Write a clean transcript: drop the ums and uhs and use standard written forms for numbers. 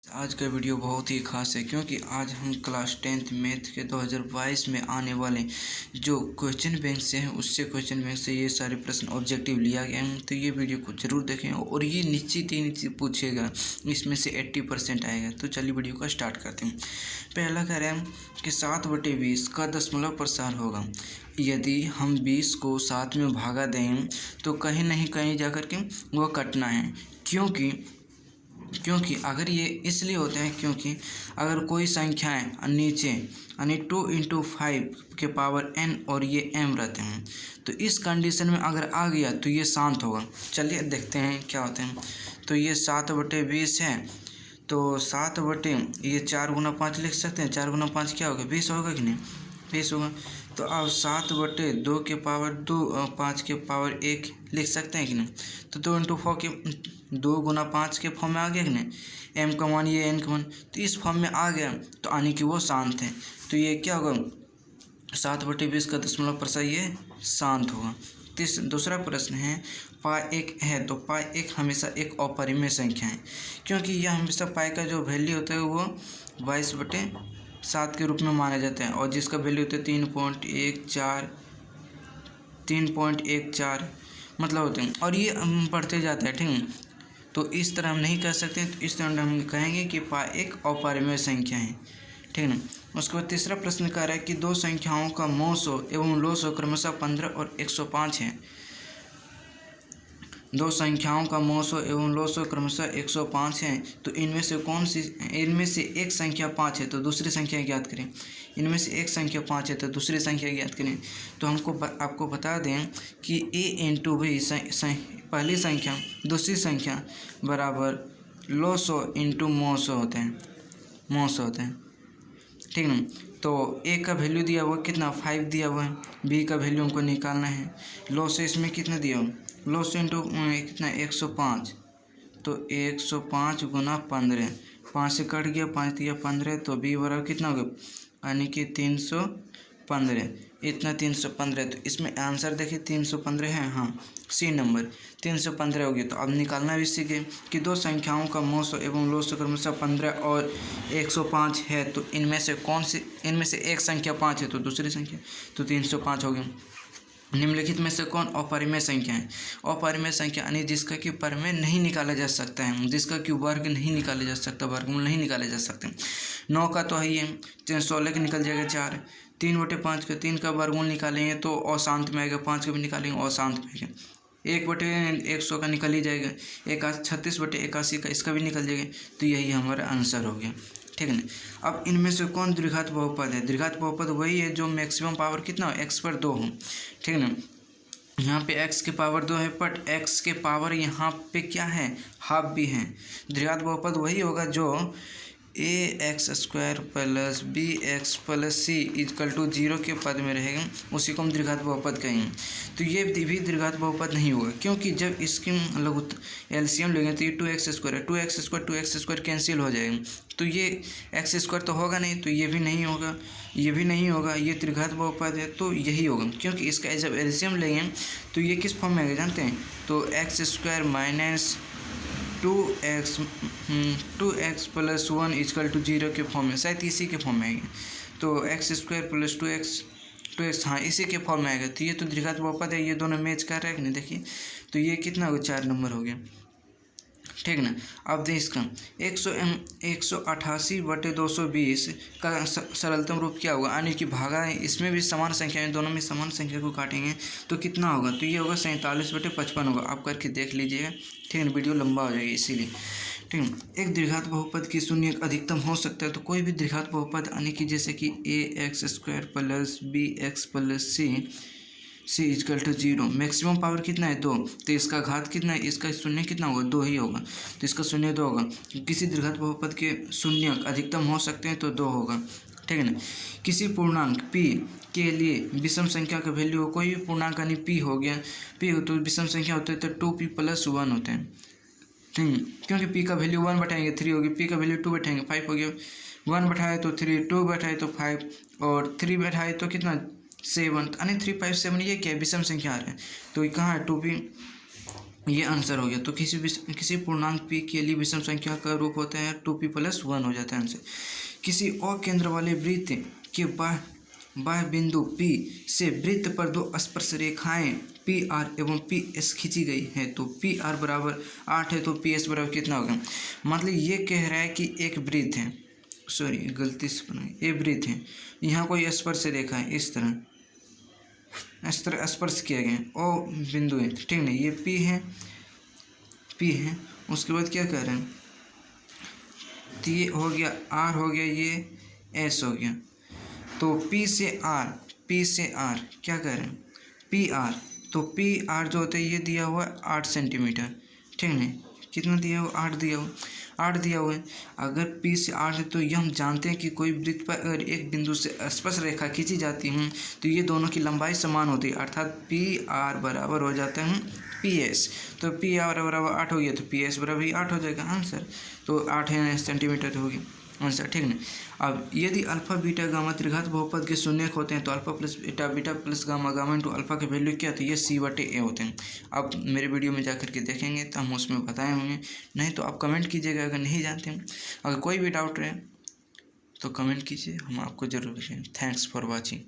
आज का वीडियो बहुत ही खास है क्योंकि आज हम क्लास 10th मैथ के 2022 में आने वाले जो क्वेश्चन बैंक से हैं उससे क्वेश्चन बैंक से ये सारे प्रश्न ऑब्जेक्टिव लिया गया है। तो ये वीडियो को जरूर देखें और ये निश्चित ही निश्चित पूछेगा, इसमें से 80% आएगा। तो चलिए वीडियो का स्टार्ट करते हैं। पहला कह रहे हैं कि 7/20 का दशमलव प्रसार होगा। यदि हम 20 को 7 में भागा दें तो कहीं नहीं कहीं जाकर के वह कटना है। क्योंकि अगर ये इसलिए होते हैं क्योंकि अगर कोई संख्याएं नीचे यानी 2 × 5 के पावर n और ये m रहते हैं तो इस कंडीशन में अगर आ गया तो ये शांत होगा। चलिए देखते हैं क्या होते हैं। तो ये 7/20 है, तो 7 बटे ये 4 × 5 लिख सकते हैं। 4 × 5 क्या होगा? 20 होगा कि नहीं? 20 होगा। तो अब 7/2 के पावर 2 और 5 के पावर 1 लिख सकते हैं कि नहीं? तो 2 × 4 के 2 × 5 के फॉर्म में आ गया कि नहीं? m का मान ये n का मान, तो इस फॉर्म में आ गया तो यानी कि वो शांत है। तो ये क्या होगा? 7/20 का दशमलव प्रसार ये शांत होगा। दूसरा प्रश्न है पाई 1 है तो पाई 1 हमेशा एक अपरिमेय संख्या है क्योंकि यह हमेशा पाई का जो वैल्यू होता है वो 22/7 के रूप में माना जाता है और जिसका वैल्यू होता है 3.14 मतलब होते हैं और ये बढ़ते जाता है। ठीक है, तो इस तरह हम नहीं कह सकते। तो इस तरह हम कहेंगे कि पाई एक अपरिमेय संख्या है। ठीक है ना। उसके बाद तीसरा प्रश्न कह रहा है कि दो संख्याओं का मौसो एवं लोसो क्रमशः 15 और 105 है। दो संख्याओं का मौसो एवं लोसो क्रमशः 105 है तो इनमें से एक संख्या 5 है तो दूसरी संख्या ज्ञात करें। इनमें से एक संख्या 5 है तो दूसरी संख्या ज्ञात करें। तो आपको बता दें कि a × b पहली संख्या दूसरी संख्या बराबर लोसो × मौसो होते हैं। ठीक है ना। तो a का वैल्यू दिया हुआ कितना 5 दिया हुआ है, b का वैल्यू हमको निकालना है। लोसो इसमें कितना दिया हुआ? लोसो इंटू कितना 105, तो 105 × 15, 5 से कट गया, 5 दिया 15, तो b बराबर कितना होगा? यानी कि 315, इतना 315। तो इसमें आंसर देखिए 315 है। हाँ, सी नंबर 315 हो गया। तो अब निकालना भी सीखे कि दो संख्याओं का मौसो एवं लोसो क्रमशः 15 और 105 है तो इनमें से एक संख्या 5 है तो दूसरी संख्या तो 305 हो गया। निम्नलिखित में से कौन अपरिमेय संख्या है? अपरिमेय संख्या यानी जिसका कि परिमेय नहीं निकाला जा सकता है, जिसका कि वर्ग नहीं निकाला जा सकता, वर्गमूल नहीं निकाले जा सकते। 9 का तो है ही है, 16 का निकल जाएगा 4, 3/5 का 3 का वर्गमूल निकालेंगे तो अशांत में आएगा, 5 का भी निकालेंगे अशांत में आएगा। 1/100 का निकल ही जाएगा, 36/81 का इसका भी निकल जाएगा। तो यही हमारा आंसर हो गया। ठीक है ना। अब इनमें से कौन द्विघात बहुपद है? द्विघात बहुपद वही है जो मैक्सिमम पावर कितना हो? x/2 हो। ठीक है ना। यहाँ पे x के पावर 2 है बट x के पावर यहाँ पे क्या है? हाफ भी है। द्विघात बहुपद वही होगा जो ax² + bx + c = 0 के पद में रहेगा, उसी को हम द्विघात बहुपद कहेंगे। तो ये भी द्विघात बहुपद नहीं होगा क्योंकि जब इसकी एलसीएम लेंगे तो ये 2x² है, 2x² कैंसिल हो जाएगा तो ये x² तो होगा नहीं, तो ये भी नहीं होगा, ये भी नहीं होगा। ये त्रिघात बहुपद है तो यही होगा क्योंकि इसका जब एलसीएम लेंगे तो ये किस फॉर्म में आएगा जानते हैं? तो x² - 2x + 1 = 0 के फॉर्म में, शायद इसी के फॉर्म में आएगा। तो x² + 2x हाँ इसी के फॉर्म में आएगा। तो ये तो द्विघात बहुपद है, ये दोनों मैच कर रहे हैं नहीं। देखिए तो ये कितना होगा? 4 नंबर हो गया। ठीक ना। अब देख इसका 188/220 का सरलतम रूप क्या होगा? यानी कि भागा है, इसमें भी समान संख्या है, दोनों में समान संख्या को काटेंगे तो कितना होगा? तो ये होगा 47/55 होगा। आप करके देख लीजिएगा। ठीक है, वीडियो लंबा हो जाएगा इसीलिए। ठीक है। एक द्विघात बहुपद की शून्य अधिकतम हो सकता है तो कोई भी द्विघात बहुपद यानी कि जैसे कि ax² + bx + c = 0, maximum power कितना है? 2, तो इसका घात कितना है? इसका शून्य कितना होगा? 2 ही होगा, तो इसका शून्य 2 होगा। किसी द्विघात बहुपद के शून्य अधिकतम हो सकते हैं तो 2 होगा। ठीक है ना। किसी पूर्णांक p के लिए विषम संख्या का वैल्यू हो, कोई भी पूर्णांक यानी p हो गया, p हो तो विषम संख्या होता है तो 2p + 1 होते हैं। ठीक है, क्योंकि p का वैल्यू 1 बैठाएंगे 3 होगी, p का वैल्यू 2 बैठाएंगे 5 हो गया। 1 बैठाए तो 3, 2 बैठाए तो 5 और 3 बैठाए तो कितना? 7, यानी 3, 5, 7 ये क्या है? विषम संख्या आ रहा है तो ये कहाँ है? 2p ये आंसर हो गया। तो किसी पूर्णांक p के लिए विषम संख्या का रूप होता है 2p + 1 हो जाता है आंसर। किसी और केंद्र वाले वृत्त के बाह्य बिंदु P से वृत्त पर दो स्पर्श रेखाएं PR एवं PS खींची गई है। तो PR बराबर 8 है, तो PS बराबर कितना होगा? मतलब ये कह रहा है कि एक वृत्त है, सॉरी गलती से बनाई, ये वृत्त है, यहाँ कोई स्पर्श रेखा है, इस तरह स्पर्श किया गया ओ बिंदु है, ठीक नहीं, ये P है। उसके बाद क्या कर रहे हैं, तो ये हो गया R हो गया, ये S हो गया। तो P से R क्या कर रहे हैं, PR, तो PR जो होता है ये दिया हुआ है 8 सेंटीमीटर, ठीक नहीं, कितना दिया हुआ, 8 दिया हुआ है। अगर P से 8 है तो ये हम जानते हैं कि कोई वृत्त पर अगर एक बिंदु से स्पर्श रेखा खींची जाती है तो ये दोनों की लंबाई समान होती है, अर्थात PR बराबर हो जाता है PS। तो PR बराबर 8 हो गया, तो PS बराबर 8 हो जाएगा आंसर। तो 8 सेंटीमीटर होगी आंसर, ठीक है। अब यदि अल्फा बीटा गामा त्रिघात बहुपद के शून्यक होते हैं तो alpha plus beta, beta plus gamma, gamma into alpha के वैल्यू क्या, तो ये C/A होते हैं। अब मेरे वीडियो में जाकर के देखेंगे तो हम उसमें बताए होंगे, नहीं तो आप कमेंट कीजिएगा अगर नहीं जानते हैं। अगर कोई भी डाउट रहे तो कमेंट कीजिए, हम आपको ज़रूर बताएंगे। Thanks for watching.